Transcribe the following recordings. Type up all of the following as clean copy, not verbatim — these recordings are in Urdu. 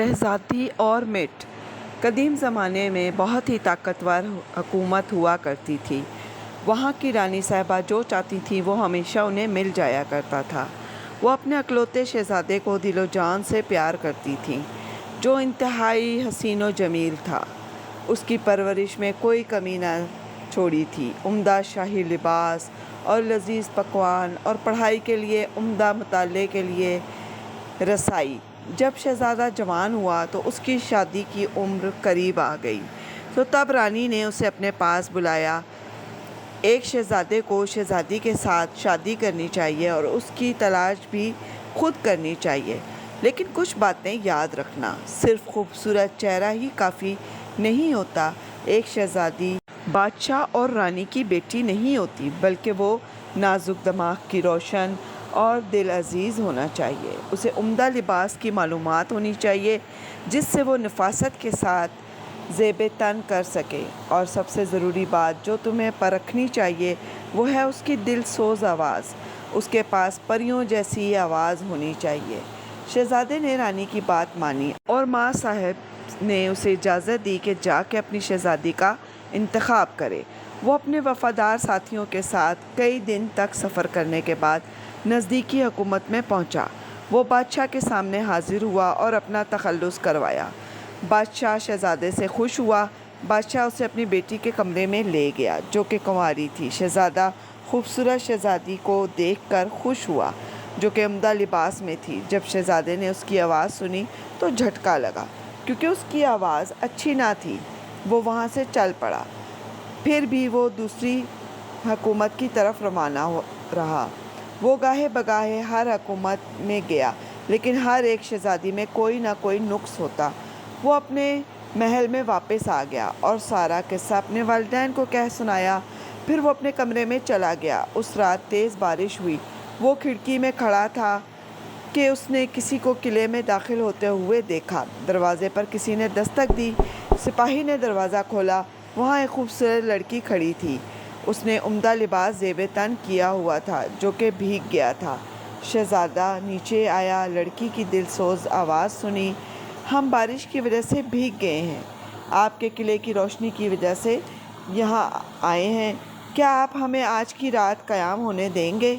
شہزادی اور مٹ قدیم زمانے میں بہت ہی طاقتور حکومت ہوا کرتی تھی۔ وہاں کی رانی صاحبہ جو چاہتی تھی وہ ہمیشہ انہیں مل جایا کرتا تھا۔ وہ اپنے اکلوتے شہزادے کو دل و جان سے پیار کرتی تھیں، جو انتہائی حسین و جمیل تھا۔ اس کی پرورش میں کوئی کمی نہ چھوڑی تھی۔ عمدہ شاہی لباس اور لذیذ پکوان اور پڑھائی کے لیے عمدہ مطالعے کے لیے رسائی۔ جب شہزادہ جوان ہوا تو اس کی شادی کی عمر قریب آ گئی، تو تب رانی نے اسے اپنے پاس بلایا۔ ایک شہزادے کو شہزادی کے ساتھ شادی کرنی چاہیے اور اس کی تلاش بھی خود کرنی چاہیے، لیکن کچھ باتیں یاد رکھنا۔ صرف خوبصورت چہرہ ہی کافی نہیں ہوتا۔ ایک شہزادی بادشاہ اور رانی کی بیٹی نہیں ہوتی، بلکہ وہ نازک دماغ کی، روشن اور دل عزیز ہونا چاہیے۔ اسے عمدہ لباس کی معلومات ہونی چاہیے، جس سے وہ نفاست کے ساتھ زیب تن کر سکے۔ اور سب سے ضروری بات جو تمہیں پرکھنی چاہیے وہ ہے اس کی دل سوز آواز۔ اس کے پاس پریوں جیسی آواز ہونی چاہیے۔ شہزادے نے رانی کی بات مانی اور ماں صاحب نے اسے اجازت دی کہ جا کے اپنی شہزادی کا انتخاب کرے۔ وہ اپنے وفادار ساتھیوں کے ساتھ کئی دن تک سفر کرنے کے بعد نزدیکی حکومت میں پہنچا۔ وہ بادشاہ کے سامنے حاضر ہوا اور اپنا تخلص کروایا۔ بادشاہ شہزادے سے خوش ہوا۔ بادشاہ اسے اپنی بیٹی کے کمرے میں لے گیا، جو کہ کنواری تھی۔ شہزادہ خوبصورت شہزادی کو دیکھ کر خوش ہوا، جو کہ عمدہ لباس میں تھی۔ جب شہزادے نے اس کی آواز سنی تو جھٹکا لگا، کیونکہ اس کی آواز اچھی نہ تھی۔ وہ وہاں سے چل پڑا۔ پھر بھی وہ دوسری حکومت کی طرف روانہ رہا۔ وہ گاہے بگاہے ہر حکومت میں گیا، لیکن ہر ایک شہزادی میں کوئی نہ کوئی نقص ہوتا۔ وہ اپنے محل میں واپس آ گیا اور سارا قصہ اپنے والدین کو کہہ سنایا۔ پھر وہ اپنے کمرے میں چلا گیا۔ اس رات تیز بارش ہوئی۔ وہ کھڑکی میں کھڑا تھا کہ اس نے کسی کو قلعے میں داخل ہوتے ہوئے دیکھا۔ دروازے پر کسی نے دستک دی۔ سپاہی نے دروازہ کھولا۔ وہاں ایک خوبصورت لڑکی کھڑی تھی۔ اس نے عمدہ لباس زیب تن کیا ہوا تھا، جو کہ بھیگ گیا تھا۔ شہزادہ نیچے آیا، لڑکی کی دل سوز آواز سنی۔ ہم بارش کی وجہ سے بھیگ گئے ہیں، آپ کے قلعے کی روشنی کی وجہ سے یہاں آئے ہیں۔ کیا آپ ہمیں آج کی رات قیام ہونے دیں گے؟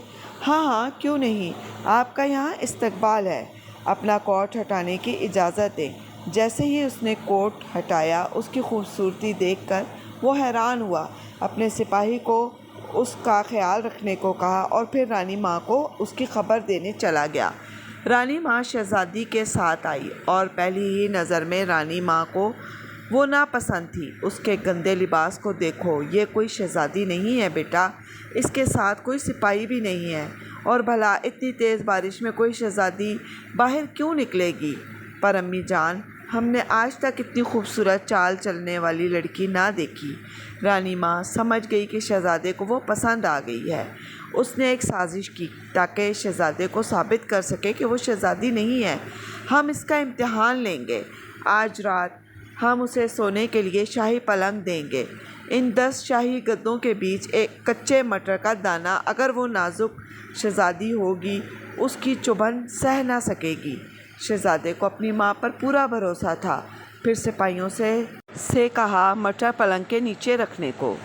ہاں ہاں، کیوں نہیں، آپ کا یہاں استقبال ہے۔ اپنا کوٹ ہٹانے کی اجازت دیں۔ جیسے ہی اس نے کوٹ ہٹایا، اس کی خوبصورتی دیکھ کر وہ حیران ہوا۔ اپنے سپاہی کو اس کا خیال رکھنے کو کہا اور پھر رانی ماں کو اس کی خبر دینے چلا گیا۔ رانی ماں شہزادی کے ساتھ آئی اور پہلی ہی نظر میں رانی ماں کو وہ ناپسند تھی۔ اس کے گندے لباس کو دیکھو، یہ کوئی شہزادی نہیں ہے بیٹا، اس کے ساتھ کوئی سپاہی بھی نہیں ہے، اور بھلا اتنی تیز بارش میں کوئی شہزادی باہر کیوں نکلے گی؟ پر امی جان، ہم نے آج تک اتنی خوبصورت چال چلنے والی لڑکی نہ دیکھی۔ رانی ماں سمجھ گئی کہ شہزادے کو وہ پسند آ گئی ہے۔ اس نے ایک سازش کی تاکہ شہزادے کو ثابت کر سکے کہ وہ شہزادی نہیں ہے۔ ہم اس کا امتحان لیں گے۔ آج رات ہم اسے سونے کے لیے شاہی پلنگ دیں گے۔ ان 10 شاہی گدوں کے بیچ ایک کچے مٹر کا دانہ، اگر وہ نازک شہزادی ہوگی، اس کی چبھن سہ نہ سکے گی۔ شہزادے کو اپنی ماں پر پورا بھروسہ تھا۔ پھر سپاہیوں سے کہا مٹر پلنگ کے نیچے رکھنے کو۔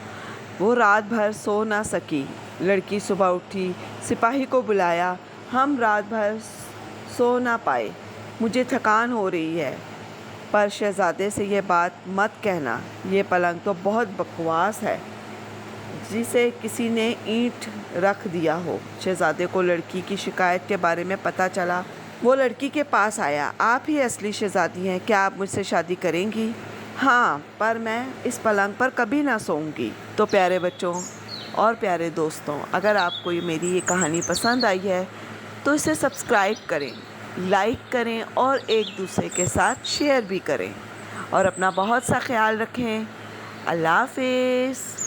وہ رات بھر سو نہ سکی۔ لڑکی صبح اٹھی، سپاہی کو بلایا۔ ہم رات بھر سو نہ پائے، مجھے تھکان ہو رہی ہے۔ پر شہزادے سے یہ بات مت کہنا، یہ پلنگ تو بہت بکواس ہے، جسے کسی نے اینٹ رکھ دیا ہو۔ شہزادے کو لڑکی کی شکایت کے بارے میں پتہ چلا۔ وہ لڑکی کے پاس آیا۔ آپ ہی اصلی شہزادی ہیں، کیا آپ مجھ سے شادی کریں گی؟ ہاں، پر میں اس پلنگ پر کبھی نہ سوؤں گی۔ تو پیارے بچوں اور پیارے دوستوں، اگر آپ کو میری یہ کہانی پسند آئی ہے تو اسے سبسکرائب کریں، لائک کریں اور ایک دوسرے کے ساتھ شیئر بھی کریں، اور اپنا بہت سا خیال رکھیں۔ اللہ حافظ۔